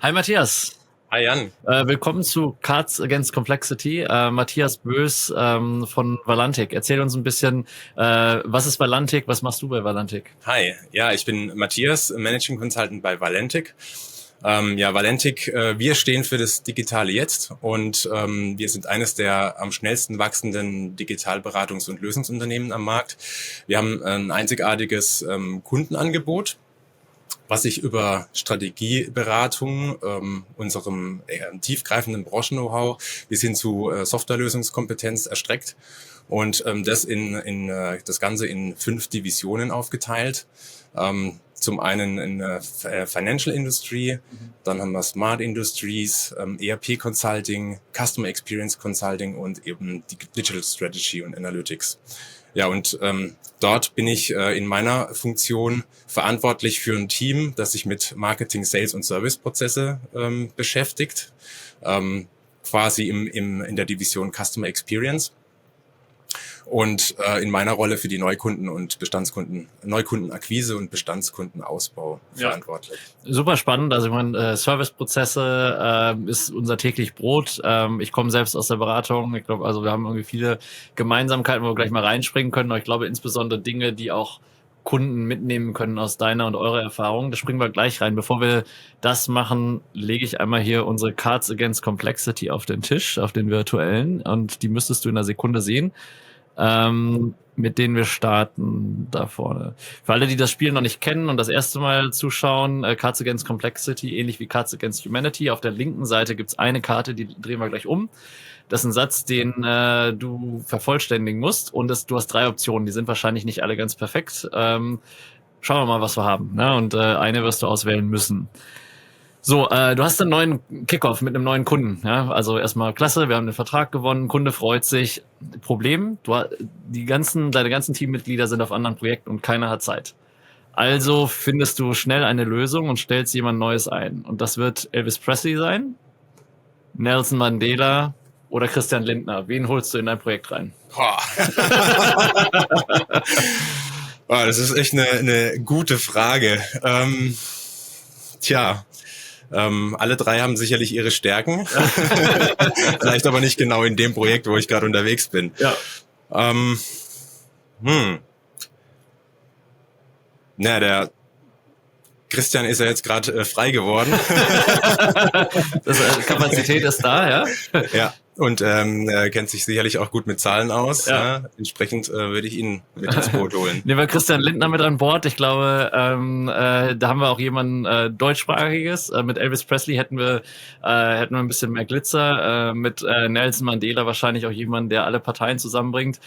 Hi Matthias. Hi Jan. Willkommen zu Cards Against Complexity. Matthias Bös von Valantic. Erzähl uns ein bisschen, was ist Valantic, was machst du bei Valantic? Hi, ja, ich bin Matthias, Managing Consultant bei Valantic. Valantic, wir stehen für das digitale Jetzt und wir sind eines der am schnellsten wachsenden Digitalberatungs- und Lösungsunternehmen am Markt. Wir haben ein einzigartiges Kundenangebot, was sich über Strategieberatung, unserem tiefgreifenden Branchen-Know-how bis hin zu Softwarelösungskompetenz erstreckt und das Ganze in 5 Divisionen aufgeteilt. Zum einen in Financial Industry, dann haben wir Smart Industries, ERP Consulting, Customer Experience Consulting und eben Digital Strategy und Analytics. Ja, und dort bin ich in meiner Funktion verantwortlich für ein Team, das sich mit Marketing, Sales und Serviceprozesse beschäftigt, quasi in der Division Customer Experience. Und in meiner Rolle für die Neukundenakquise und Bestandskundenausbau verantwortlich. Super spannend. Also ich meine, Serviceprozesse ist unser täglich Brot. Ich komme selbst aus der Beratung. Ich glaube, also wir haben irgendwie viele Gemeinsamkeiten, wo wir gleich mal reinspringen können. Aber ich glaube insbesondere Dinge, die auch Kunden mitnehmen können aus deiner und eurer Erfahrung. Da springen wir gleich rein. Bevor wir das machen, lege ich einmal hier unsere Cards Against Complexity auf den Tisch, auf den virtuellen. Und die müsstest du in einer Sekunde sehen. Mit denen wir starten da vorne. Für alle, die das Spiel noch nicht kennen und das erste Mal zuschauen, Cards Against Complexity, ähnlich wie Cards Against Humanity. Auf der linken Seite gibt's eine Karte, die drehen wir gleich um. Das ist ein Satz, den du vervollständigen musst und du hast 3 Optionen. Die sind wahrscheinlich nicht alle ganz perfekt. Schauen wir mal, was wir haben. Ne? Und eine wirst du auswählen müssen. So, du hast einen neuen Kickoff mit einem neuen Kunden. Ja? Also erstmal klasse, wir haben den Vertrag gewonnen, Kunde freut sich. Problem, deine ganzen Teammitglieder sind auf anderen Projekten und keiner hat Zeit. Also findest du schnell eine Lösung und stellst jemand Neues ein. Und das wird Elvis Presley sein, Nelson Mandela oder Christian Lindner. Wen holst du in dein Projekt rein? Das ist echt eine gute Frage. Alle 3 haben sicherlich ihre Stärken. Vielleicht aber nicht genau in dem Projekt, wo ich gerade unterwegs bin. Ja. Der Christian ist ja jetzt gerade frei geworden. Kapazität ist da, ja? Ja. Und er kennt sich sicherlich auch gut mit Zahlen aus. Ja. Ne? Entsprechend würde ich ihn mit ins Boot holen. Nehmen wir Christian Lindner mit an Bord. Ich glaube, da haben wir auch jemanden deutschsprachiges. Mit Elvis Presley hätten wir ein bisschen mehr Glitzer. Mit Nelson Mandela wahrscheinlich auch jemanden, der alle Parteien zusammenbringt.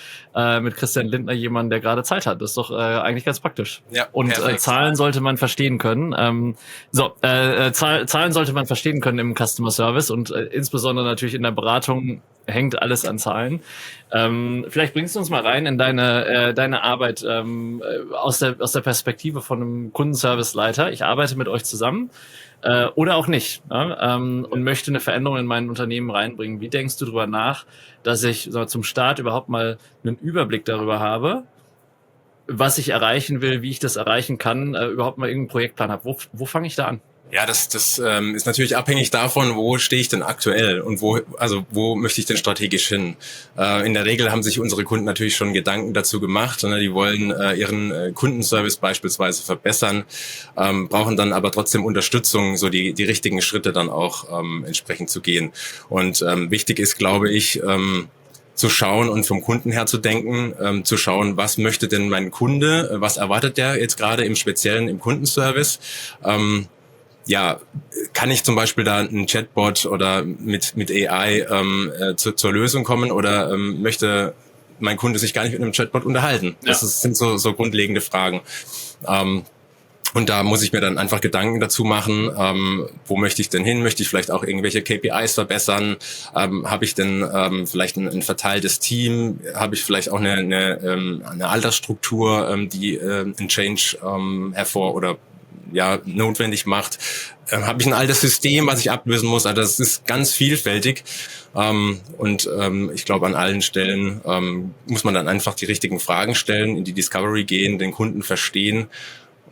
Mit Christian Lindner jemanden, der gerade Zeit hat. Das ist doch eigentlich ganz praktisch. Ja, und Zahlen sollte man verstehen können. Zahlen sollte man verstehen können im Customer Service und insbesondere natürlich in der Beratung hängt alles an Zahlen. Vielleicht bringst du uns mal rein in deine Arbeit aus der Perspektive von einem Kundenserviceleiter. Ich arbeite mit euch zusammen oder auch nicht und möchte eine Veränderung in mein Unternehmen reinbringen. Wie denkst du darüber nach, dass ich zum Start überhaupt mal einen Überblick darüber habe, was ich erreichen will, wie ich das erreichen kann, überhaupt mal irgendeinen Projektplan habe? Wo fange ich da an? Ja, das ist natürlich abhängig davon, wo stehe ich denn aktuell und wo möchte ich denn strategisch hin. In der Regel haben sich unsere Kunden natürlich schon Gedanken dazu gemacht, ne? Die wollen ihren Kundenservice beispielsweise verbessern, brauchen dann aber trotzdem Unterstützung, so die richtigen Schritte dann auch entsprechend zu gehen. Und wichtig ist, glaube ich, zu schauen und vom Kunden her zu denken, zu schauen, was möchte denn mein Kunde, was erwartet der jetzt gerade im Speziellen im Kundenservice. Kann ich zum Beispiel da einen Chatbot oder mit AI zur Lösung kommen oder möchte mein Kunde sich gar nicht mit einem Chatbot unterhalten? Ja. Das sind so grundlegende Fragen. Und da muss ich mir dann einfach Gedanken dazu machen, wo möchte ich denn hin? Möchte ich vielleicht auch irgendwelche KPIs verbessern? Habe ich denn vielleicht ein verteiltes Team? Habe ich vielleicht auch eine Altersstruktur, die einen Change notwendig macht? Habe ich ein altes System, was ich ablösen muss? Also das ist ganz vielfältig. Ich glaube, an allen Stellen muss man dann einfach die richtigen Fragen stellen, in die Discovery gehen, den Kunden verstehen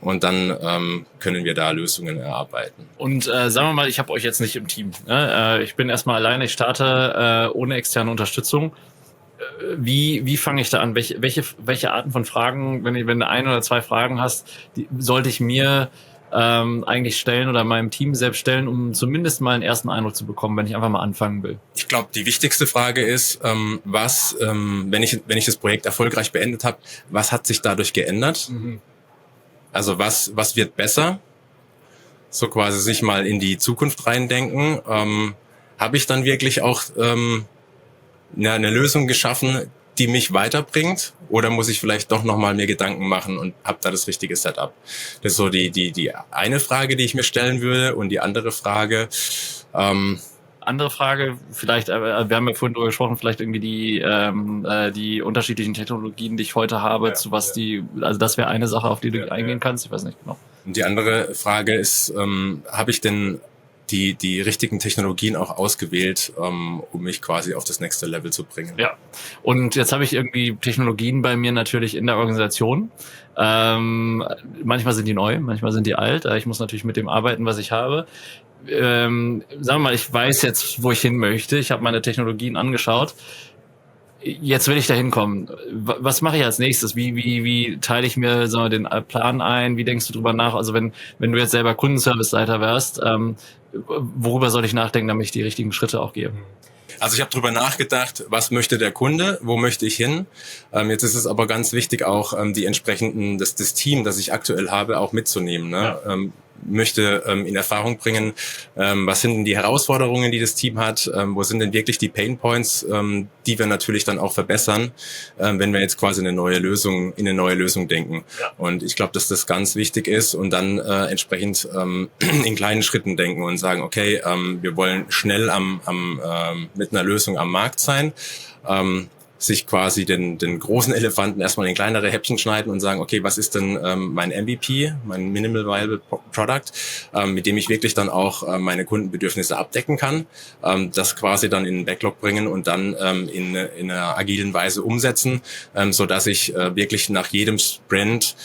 und dann können wir da Lösungen erarbeiten. Und sagen wir mal, ich habe euch jetzt nicht im Team. Ne? Ich bin erstmal alleine, ich starte ohne externe Unterstützung. Wie fange ich da an? Welche Arten von Fragen, wenn du 1 oder 2 Fragen hast, sollte ich mir eigentlich stellen oder meinem Team selbst stellen, um zumindest mal einen ersten Eindruck zu bekommen, wenn ich einfach mal anfangen will? Ich glaube, die wichtigste Frage ist, wenn ich das Projekt erfolgreich beendet habe, was hat sich dadurch geändert? Also was wird besser? So quasi sich mal in die Zukunft reindenken. Habe ich dann wirklich auch eine Lösung geschaffen, die mich weiterbringt, oder muss ich vielleicht doch nochmal mir Gedanken machen und habe da das richtige Setup? Das ist so die eine Frage, die ich mir stellen würde. Und die andere Frage, vielleicht, wir haben ja vorhin drüber gesprochen, vielleicht irgendwie die unterschiedlichen Technologien, die ich heute habe, zu was also das wäre eine Sache, auf die du eingehen kannst, ich weiß nicht genau. Und die andere Frage ist, habe ich denn die richtigen Technologien auch ausgewählt, um mich quasi auf das nächste Level zu bringen. Ja, und jetzt habe ich irgendwie Technologien bei mir natürlich in der Organisation. Manchmal sind die neu, manchmal sind die alt. Ich muss natürlich mit dem arbeiten, was ich habe. Sagen wir mal, ich weiß jetzt, wo ich hin möchte. Ich habe meine Technologien angeschaut. Jetzt will ich da hinkommen. Was mache ich als nächstes? Wie teile ich mir den Plan ein? Wie denkst du drüber nach? Also wenn du jetzt selber Kundenservice-Leiter wärst, worüber soll ich nachdenken, damit ich die richtigen Schritte auch gehe? Also ich habe drüber nachgedacht, was möchte der Kunde, wo möchte ich hin? Jetzt ist es aber ganz wichtig, auch das Team, das ich aktuell habe, auch mitzunehmen. Ne? Ja. Möchte in Erfahrung bringen, was sind denn die Herausforderungen, die das Team hat, wo sind denn wirklich die Pain Points, die wir natürlich dann auch verbessern, wenn wir jetzt quasi in eine neue Lösung denken. Ja. Und ich glaube, dass das ganz wichtig ist, und dann entsprechend in kleinen Schritten denken und sagen, okay, wir wollen schnell mit einer Lösung am Markt sein, sich quasi den großen Elefanten erstmal in kleinere Häppchen schneiden und sagen, okay, was ist denn mein MVP, mein Minimal Viable Product, mit dem ich wirklich dann auch meine Kundenbedürfnisse abdecken kann, das quasi dann in den Backlog bringen und dann in einer agilen Weise umsetzen, so dass ich wirklich nach jedem Sprint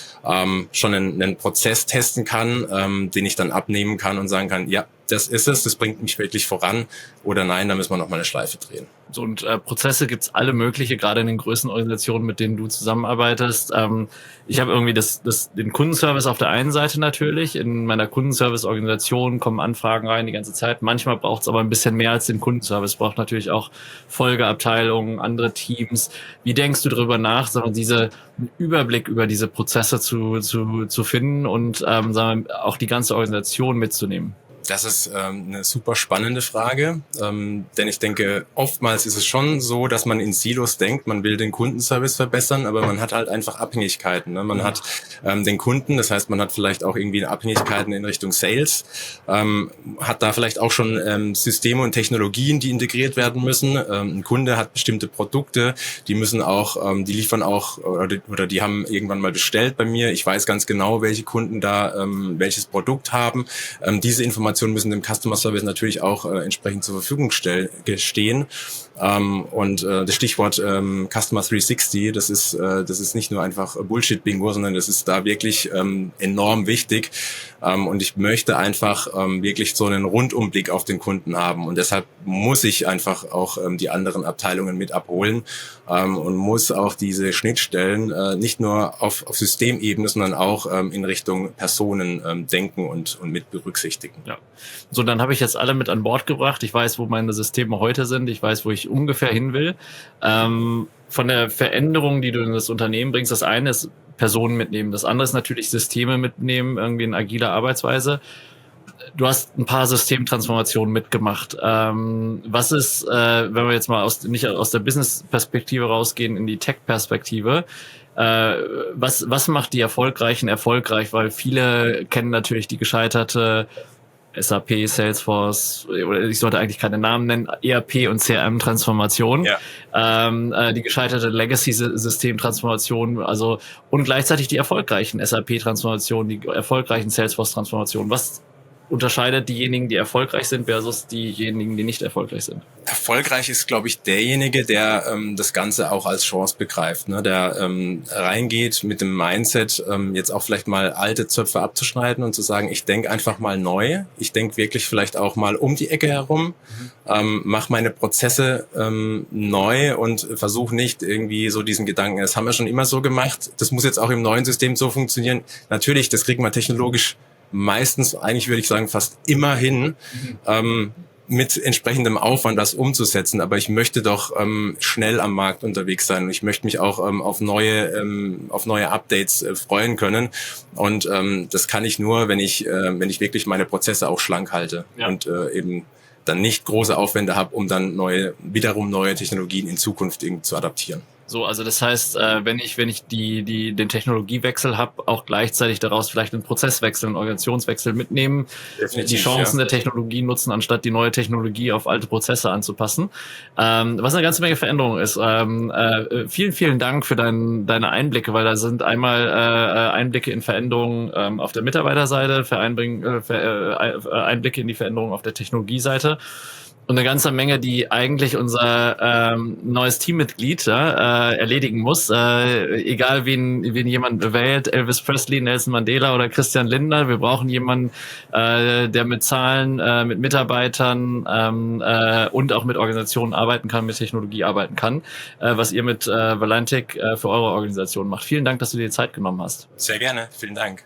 schon einen Prozess testen kann, den ich dann abnehmen kann und sagen kann, ja, das ist es, das bringt mich wirklich voran, oder nein, da müssen wir nochmal eine Schleife drehen. So, und Prozesse gibt's alle mögliche, gerade in den größten Organisationen, mit denen du zusammenarbeitest. Ich habe irgendwie den Kundenservice auf der einen Seite natürlich. In meiner Kundenservice-Organisation kommen Anfragen rein die ganze Zeit. Manchmal braucht's aber ein bisschen mehr als den Kundenservice. Braucht natürlich auch Folgeabteilungen, andere Teams. Wie denkst du darüber nach, einen Überblick über diese Prozesse zu finden und auch die ganze Organisation mitzunehmen? Das ist eine super spannende Frage, denn ich denke, oftmals ist es schon so, dass man in Silos denkt, man will den Kundenservice verbessern, aber man hat halt einfach Abhängigkeiten. Ne? Man hat den Kunden, das heißt, man hat vielleicht auch irgendwie Abhängigkeiten in Richtung Sales, hat da vielleicht auch schon Systeme und Technologien, die integriert werden müssen. Ein Kunde hat bestimmte Produkte, die müssen auch, die liefern auch oder die haben irgendwann mal bestellt bei mir. Ich weiß ganz genau, welche Kunden da welches Produkt haben. Diese Informationen müssen dem Customer Service natürlich auch entsprechend zur Verfügung stehen. Und das Stichwort Customer 360, das ist nicht nur einfach Bullshit-Bingo, sondern das ist da wirklich enorm wichtig. Und ich möchte einfach wirklich so einen Rundumblick auf den Kunden haben. Und deshalb muss ich einfach auch die anderen Abteilungen mit abholen und muss auch diese Schnittstellen nicht nur auf Systemebene, sondern auch in Richtung Personen denken und mit berücksichtigen. Ja. So, dann habe ich jetzt alle mit an Bord gebracht. Ich weiß, wo meine Systeme heute sind. Ich weiß, wo ich ungefähr hin will. Von der Veränderung, die du in das Unternehmen bringst, das eine ist Personen mitnehmen. Das andere ist natürlich Systeme mitnehmen, irgendwie in agiler Arbeitsweise. Du hast ein paar Systemtransformationen mitgemacht. Was ist, wenn wir jetzt mal nicht aus der Business-Perspektive rausgehen, in die Tech-Perspektive, was macht die Erfolgreichen erfolgreich? Weil viele kennen natürlich die gescheiterte SAP, Salesforce, oder ich sollte eigentlich keine Namen nennen, ERP und CRM-Transformation, ja. Die gescheiterte Legacy-System-Transformation, also und gleichzeitig die erfolgreichen SAP-Transformationen, die erfolgreichen Salesforce-Transformationen. unterscheidet diejenigen, die erfolgreich sind versus diejenigen, die nicht erfolgreich sind? Erfolgreich ist, glaube ich, derjenige, der das Ganze auch als Chance begreift, ne? Der reingeht mit dem Mindset, jetzt auch vielleicht mal alte Zöpfe abzuschneiden und zu sagen, ich denke einfach mal neu, ich denke wirklich vielleicht auch mal um die Ecke herum, mache meine Prozesse neu und versuche nicht irgendwie so diesen Gedanken, das haben wir schon immer so gemacht, das muss jetzt auch im neuen System so funktionieren. Natürlich, das kriegen wir technologisch meistens, eigentlich würde ich sagen, fast immer hin, mit entsprechendem Aufwand das umzusetzen. Aber ich möchte doch schnell am Markt unterwegs sein und ich möchte mich auch auf neue Updates freuen können. Und das kann ich nur, wenn ich wirklich meine Prozesse auch schlank halte und eben dann nicht große Aufwände habe, um dann wiederum neue Technologien in Zukunft zu adaptieren. So, also das heißt, wenn ich den Technologiewechsel habe, auch gleichzeitig daraus vielleicht einen Prozesswechsel, einen Organisationswechsel mitnehmen, definitiv, die Chancen der Technologie nutzen, anstatt die neue Technologie auf alte Prozesse anzupassen. Was eine ganze Menge Veränderung ist. Vielen, vielen Dank für deine Einblicke, weil da sind einmal Einblicke in Veränderungen auf der Mitarbeiterseite, Einblicke in die Veränderungen auf der Technologieseite. Und eine ganze Menge, die eigentlich unser neues Teammitglied erledigen muss. Egal, wen jemand wählt, Elvis Presley, Nelson Mandela oder Christian Lindner. Wir brauchen jemanden, der mit Zahlen, mit Mitarbeitern und auch mit Organisationen arbeiten kann, mit Technologie arbeiten kann, was ihr mit Valantic für eure Organisation macht. Vielen Dank, dass du dir die Zeit genommen hast. Sehr gerne. Vielen Dank.